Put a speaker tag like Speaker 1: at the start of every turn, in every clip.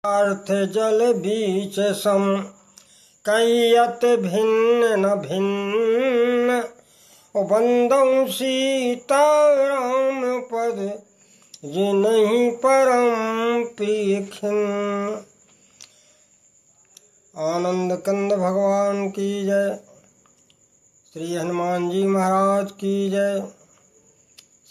Speaker 1: अर्थ जल बीच सम कैयत भिन्न न भिन्न बंदौ सीता राम पद जे नहीं परम प्रिय खिन्न। आनंद कंद भगवान की जय। श्री हनुमान जी महाराज की जय।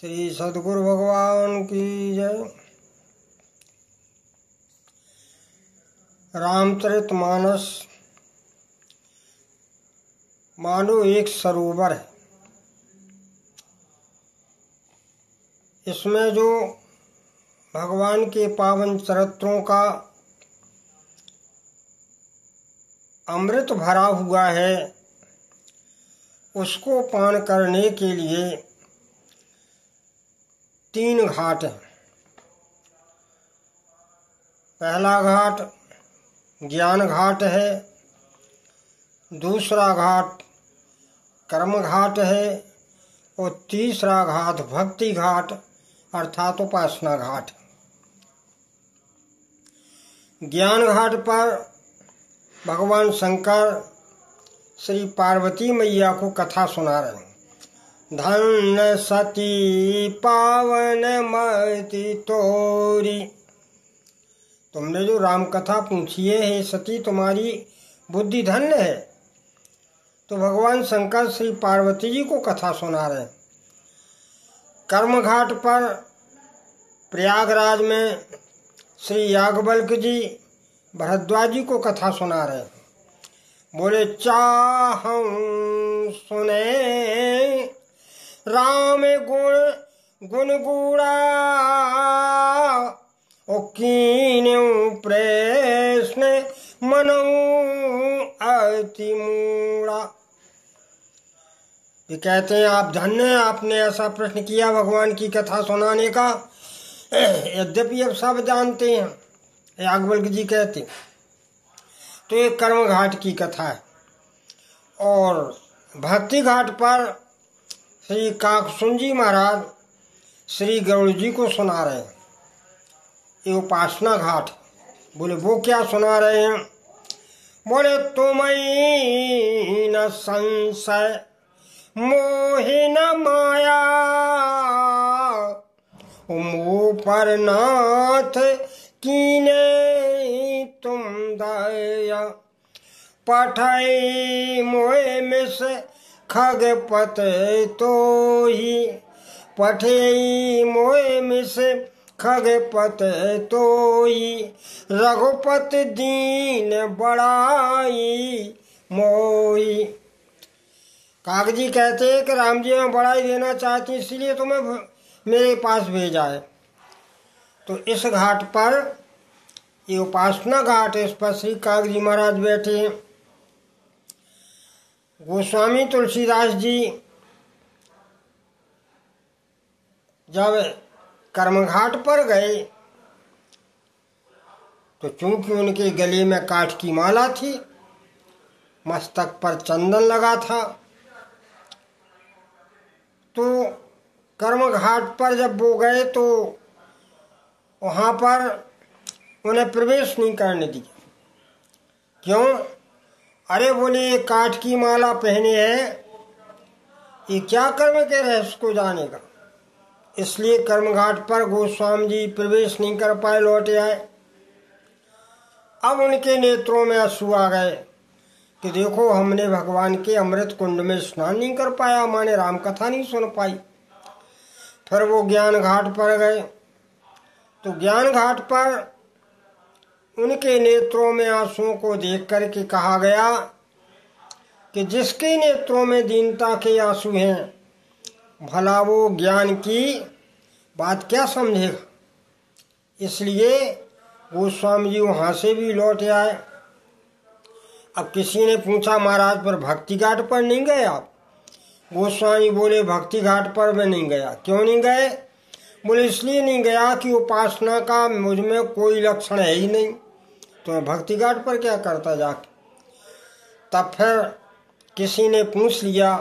Speaker 1: श्री सद्गुरु भगवान की जय। रामचरितमानस मानो एक सरोवर है। इसमें जो भगवान के पावन चरित्रों का अमृत भरा हुआ है, उसको पान करने के लिए 3 घाट हैं। पहला घाट ज्ञान घाट है, दूसरा घाट कर्म घाट है और तीसरा घाट भक्ति घाट अर्थात उपासना घाट। ज्ञान घाट पर भगवान शंकर श्री पार्वती मैया को कथा सुना रहे हैं। धन्य सती पावन मति तोरी। तुमने जो राम कथा पूछी है, हे सती तुम्हारी बुद्धि धन्य है। तो भगवान शंकर श्री पार्वती जी को कथा सुना रहे हैं। कर्म घाट पर प्रयागराज में श्री याज्ञवल्क्य जी भरद्वाज जी को कथा सुना रहे हैं। बोले चाहं सुने राम गुण गुणा ओ कीन्यु प्रश्न मनु अति मूढ़ा। ये कहते हैं आप धन्य हैं, आपने ऐसा प्रश्न किया भगवान की कथा सुनाने का। यद्यपि अब सब जानते हैं, याज्ञवल्क्य जी कहते। तो ये कर्म घाट की कथा है। और भक्ति घाट पर श्री काकसुंजी महाराज श्री गरुड़ जी को सुना रहे हैं। ये उपासना घाट। बोले वो क्या सुना रहे हैं? बोले तुम्हीं न संशय मोहि न माया मोह पर नाथ कीने तुम दया पठाई मोहे मिस खगपत तो ही पठे मोहे मिस खगपत तोई रघुपत दीन बड़ाई मोई। कागजी कहते हैं कि राम जी में बड़ाई देना चाहती, इसलिए तुम्हें मेरे पास भेजा है। तो इस घाट पर ये उपासना घाट है, इस पर श्री कागजी महाराज बैठे हैं। गोस्वामी तुलसीदास जी जब कर्मघाट पर गए तो चूंकि उनके गले में काठ की माला थी, मस्तक पर चंदन लगा था, तो कर्मघाट पर जब वो गए तो वहाँ पर उन्हें प्रवेश नहीं करने दिया। क्यों? अरे बोले ये काठ की माला पहने हैं, ये क्या कर्म के रहस्य को जानेगा। इसलिए कर्मघाट पर गोस्वामी जी प्रवेश नहीं कर पाए, लौटे आए। अब उनके नेत्रों में आंसू आ गए कि देखो हमने भगवान के अमृत कुंड में स्नान नहीं कर पाया, माने राम कथा नहीं सुन पाई। फिर वो ज्ञान घाट पर गए तो ज्ञान घाट पर उनके नेत्रों में आंसुओं को देख करके कहा गया कि जिसके नेत्रों में दीनता के आंसू हैं, भला वो ज्ञान की बात क्या समझेगा। इसलिए गोस्वामी जी वहाँ से भी लौट आए। अब किसी ने पूछा महाराज पर भक्ति घाट पर नहीं गए आप? गोस्वामी बोले भक्ति घाट पर मैं नहीं गया। क्यों नहीं गए? बोले इसलिए नहीं गया कि उपासना का मुझ में कोई लक्षण है ही नहीं, तो मैं भक्ति घाट पर क्या करता जाके। तब फिर किसी ने पूछ लिया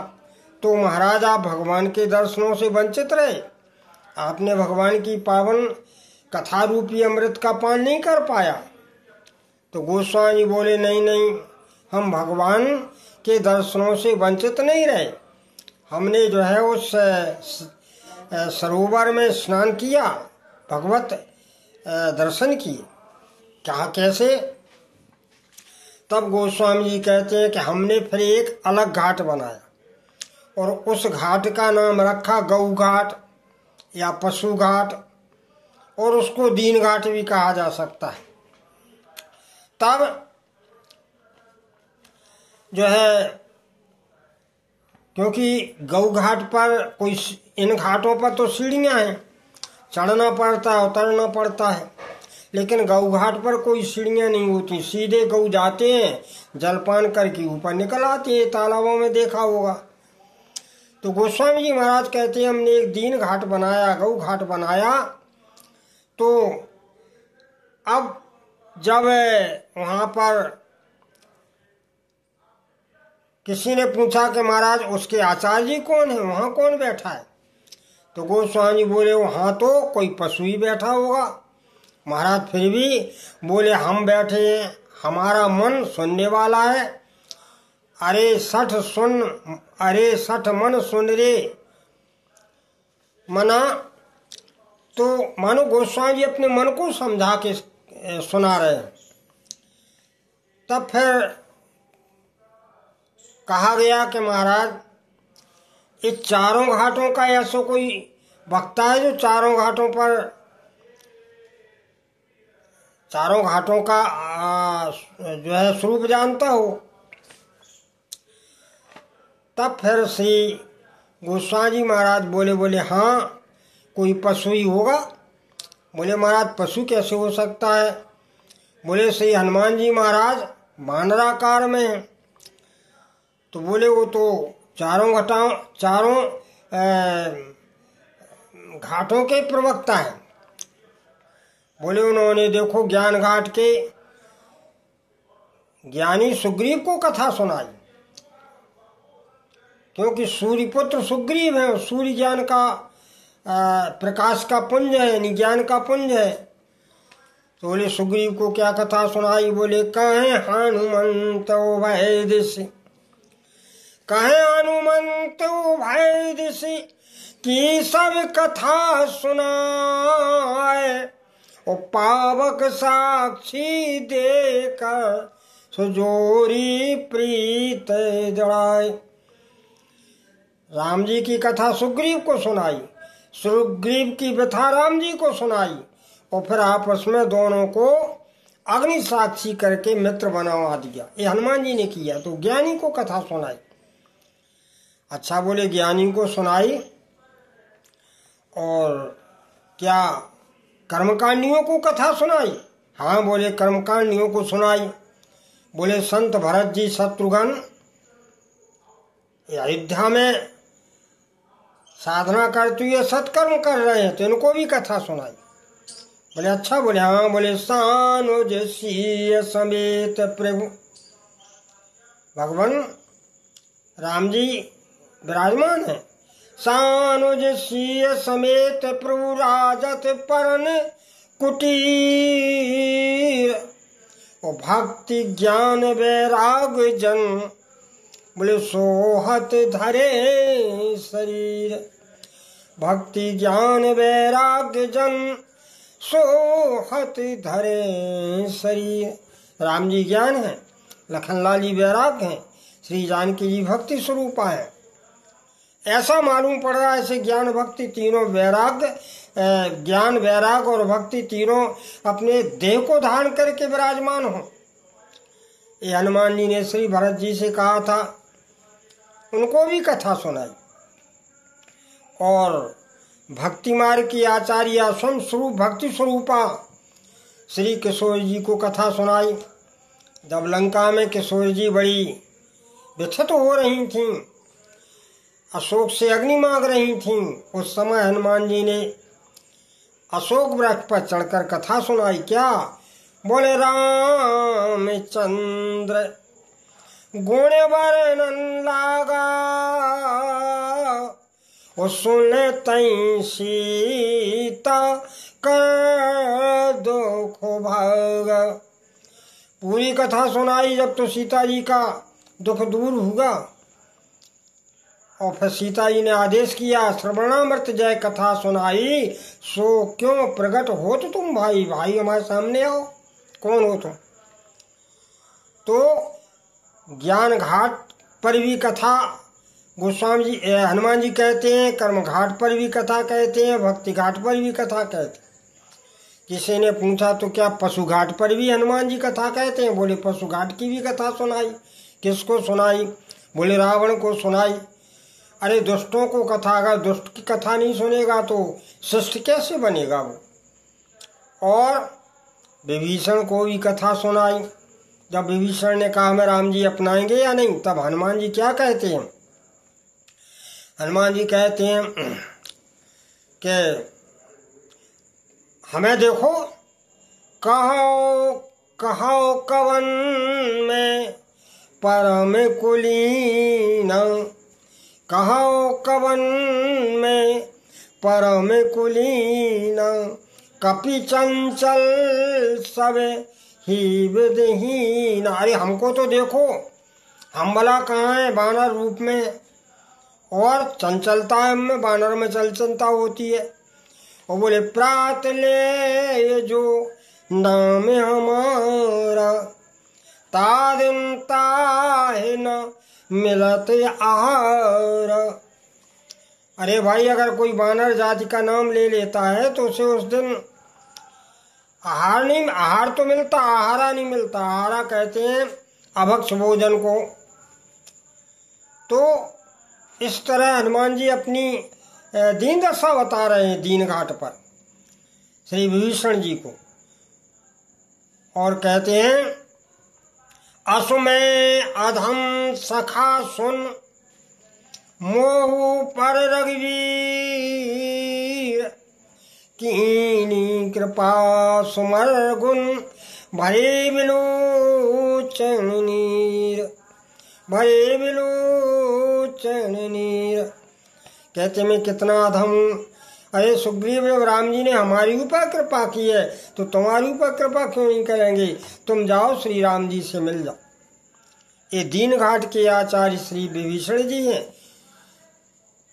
Speaker 1: तो महाराज आप भगवान के दर्शनों से वंचित रहे, आपने भगवान की पावन कथा रूपी अमृत का पान नहीं कर पाया। तो गोस्वामी बोले नहीं नहीं, हम भगवान के दर्शनों से वंचित नहीं रहे। हमने जो है उस सरोवर में स्नान किया, भगवत दर्शन किए। क्या कैसे? तब गोस्वामी जी कहते हैं कि हमने फिर एक अलग घाट बनाया और उस घाट का नाम रखा गौ घाट या पशु घाट, और उसको दीन घाट भी कहा जा सकता है। तब जो है, क्योंकि गौ घाट पर कोई, इन घाटों पर तो सीढ़ियाँ हैं, चढ़ना पड़ता है उतरना पड़ता है, लेकिन गौ घाट पर कोई सीढ़ियाँ नहीं होती, सीधे गौ जाते हैं जलपान करके ऊपर निकल आते हैं, तालाबों में देखा होगा। तो गोस्वामी जी महाराज कहते हैं हमने एक दीन घाट बनाया, गौ घाट बनाया। तो अब जब वहाँ पर किसी ने पूछा कि महाराज उसके आचार्य जी कौन है, वहाँ कौन बैठा है? तो गोस्वामी बोले वहाँ तो कोई पशु ही बैठा होगा। महाराज फिर भी बोले हम बैठे हैं, हमारा मन सुनने वाला है। अरे सठ मन सुन रे मना। तो मानो गोस्वामी जी अपने मन को समझा के सुना रहे हैं। तब फिर कहा गया कि महाराज इस चारों घाटों का ऐसा कोई वक्ता है जो चारों घाटों का जो है स्वरूप जानता हो? तब फिर श्री गोस्वामी जी महाराज बोले हाँ कोई पशु ही होगा। बोले महाराज पशु कैसे हो सकता है? बोले श्री हनुमान जी महाराज वानराकार में हैं। तो बोले वो तो चारों घाटों के प्रवक्ता हैं। बोले उन्होंने देखो ज्ञान घाट के ज्ञानी सुग्रीव को कथा सुनाई, क्योंकि सूर्यपुत्र सुग्रीव है, सूर्य ज्ञान का प्रकाश का पुंज है, यानी ज्ञान का पुंज है। तो बोले सुग्रीव को क्या कथा सुनाई? बोले कहे हनुमंत भय दिशि, कहे हनुमंत भय दिशि की सब कथा सुनाए, और पावक साक्षी देकर सुजोरी प्रीत जड़ाए। राम जी की कथा सुग्रीव को सुनाई, सुग्रीव की व्यथा राम जी को सुनाई, और फिर आपस में दोनों को अग्नि साक्षी करके मित्र बनवा दिया। ये हनुमान जी ने किया। तो ज्ञानी को कथा सुनाई। अच्छा, बोले ज्ञानी को सुनाई, और क्या कर्मकांडियों को कथा सुनाई? हाँ, बोले कर्मकांडियों को सुनाई। बोले संत भरत जी शत्रुघ्न अयोध्या में साधना करते हुए सत्कर्म कर रहे हैं, तो इनको भी कथा सुनाई। बोले अच्छा। बोले हाँ। बोले सानुज सीय समेत प्रभु, भगवान राम जी विराजमान है। सानुज सीय समेत प्रभु राजत परन कुटीर, और भक्ति ज्ञान वैराग जन, बोले सोहत धरे शरीर। भक्ति ज्ञान वैराग्य जन सोहत धरे शरीर। राम जी ज्ञान है, लखनलाल जी वैराग्य हैं, श्री जानकी जी भक्ति स्वरूपा है। ऐसा मालूम पड़ रहा है ऐसे ज्ञान भक्ति तीनों वैराग्य, ज्ञान वैराग और भक्ति तीनों अपने देह को धारण करके विराजमान हो। ये हनुमान जी ने श्री भरत जी से कहा था, उनको भी कथा सुनाई। और भक्ति मार्ग की आचार्य स्वयं स्वरूप भक्ति स्वरूपा श्री किशोर जी को कथा सुनाई। जब लंका में किशोर जी बड़ी व्यथित हो रही थीं, अशोक से अग्नि मांग रही थीं, उस समय हनुमान जी ने अशोक वृक्ष पर चढ़कर कथा सुनाई। क्या? बोले रामचंद्र गुण वर्णन लागा, और सुन तई सीता कर दुख भागा। पूरी कथा सुनाई जब तो सीता जी का दुख दूर हुआ। और फिर सीता जी ने आदेश किया, श्रवणामृत जय कथा सुनाई, सो क्यों प्रकट हो तो तुम भाई, भाई हमारे सामने आओ, कौन हो तुम। तो ज्ञान घाट पर भी कथा गोस्वामी जी हनुमान जी कहते हैं, कर्म घाट पर भी कथा कहते हैं, भक्ति घाट पर भी कथा कहते हैं। किसी ने पूछा तो क्या पशु घाट पर भी हनुमान जी कथा कहते हैं? बोले पशु घाट की भी कथा सुनाई। किसको सुनाई? बोले रावण को सुनाई। अरे दुष्टों को कथा, अगर दुष्ट की कथा नहीं सुनेगा तो शिष्ट कैसे बनेगा वो। और विभीषण को भी कथा सुनाई। जब विभीषण ने कहा हमें राम जी अपनाएंगे या नहीं, तब हनुमान जी क्या कहते हैं? हनुमान जी कहते हैं कि हमें देखो, कहो कहो कवन में परम कुलीन, कहो कवन में परम कुलीन, कपि चंचल सब ही विदहीन। अरे हमको तो देखो, हम भला कहाँ है बानर रूप में, और चंचलता में बानर में चंचलता होती है। और बोले प्रात ले जो नाम हमारा, तादिन ताहे न मिलत आहार। अरे भाई अगर कोई बानर जाति का नाम ले लेता है तो उसे उस दिन आहार नहीं, आहार तो मिलता, आहारा नहीं मिलता। आहारा कहते हैं अभक्ष भोजन को। तो इस तरह हनुमान जी अपनी दीन दशा बता रहे हैं दीन घाट पर श्री विभीषण जी को, और कहते हैं असुमें अधम सखा सुन, मोहु पर रघुवीर, कीनी कृपा सुमर गुण, भरे विलोचन नीर, भरे विलोचन नीर। कहते मैं कितना अधम हूँ। अरे सुग्रीव जब राम जी ने हमारी ऊपर कृपा की है तो तुम्हारी ऊपर कृपा क्यों नहीं करेंगे। तुम जाओ श्री राम जी से मिल जाओ। ये दीन घाट के आचार्य श्री विभीषण जी हैं।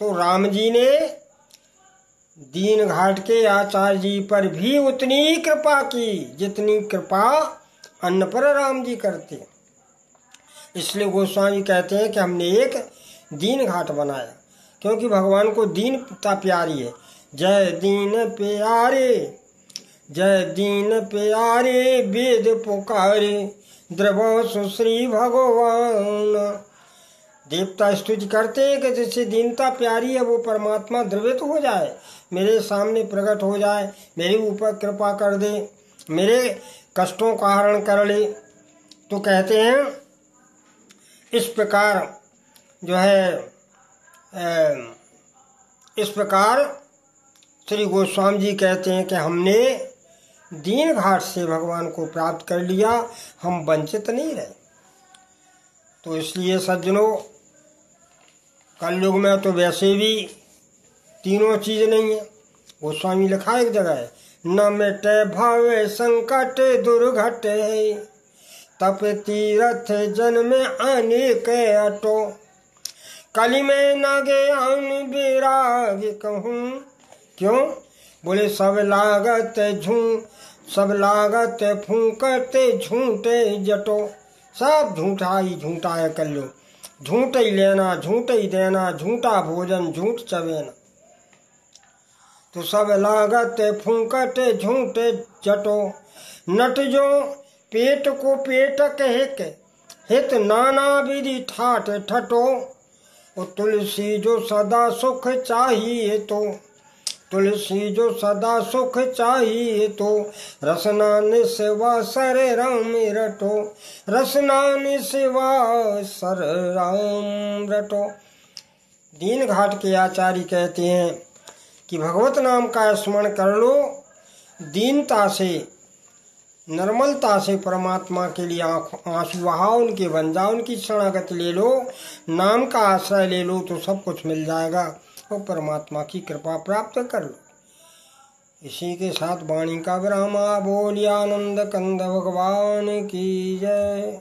Speaker 1: तो राम जी ने दीन घाट के आचार्य जी पर भी उतनी ही कृपा की जितनी कृपा अन्न पर राम जी करते। इसलिए गोस्वामी कहते हैं कि हमने एक दीन घाट बनाया, क्योंकि भगवान को दीनता प्यारी है। जय दीन प्यारे, जय दीन प्यारे, वेद पुकारे, द्रवो सुश्री भगवान। देवता स्तुति करते हैं कि जिससे दीनता प्यारी है वो परमात्मा द्रवित हो जाए, मेरे सामने प्रकट हो जाए, मेरे ऊपर कृपा कर दे, मेरे कष्टों का हरण कर ले। तो कहते हैं इस प्रकार जो है इस प्रकार श्री गोस्वामी जी कहते हैं कि हमने दीन घाट से भगवान को प्राप्त कर लिया, हम वंचित नहीं रहे। तो इसलिए सज्जनों, कलयुग में तो वैसे भी तीनों चीज नहीं है। गोस्वामी लिखा एक जगह है, न मिटे भव संकट दुर्घट है, तप तीरथ जन्म अनेक अटो, कली में न ज्ञान विराग कहूँ। क्यों? बोले सब लागत फूंकते झूठे जटो। सब झूठा ही झूठा है कल्लू, झूठ ही लेना, झूठ ही देना, झूठा भोजन, झूठ चवेना। तो सब लागत फूंकते झूठे जटो, नट जो पेट को पेटक हित नाना विधि ठाट ठटो। तुलसी जो सदा सुख चाहिए तो, तुलसी जो सदा सुख चाहिए तो, रसना सेवा सर राम रटो, रसना सेवा सर राम रटो। दीन घाट के आचार्य कहते हैं कि भगवत नाम का स्मरण कर लो, दीनता से निर्मलता से परमात्मा के लिए आंसू बहाओ, उनके बन जाओ, उनकी शरणागति ले लो, नाम का आश्रय ले लो तो सब कुछ मिल जाएगा और परमात्मा की कृपा प्राप्त कर लो। इसी के साथ वाणी का विराम। बोलिए आनंद कंद भगवान की जय।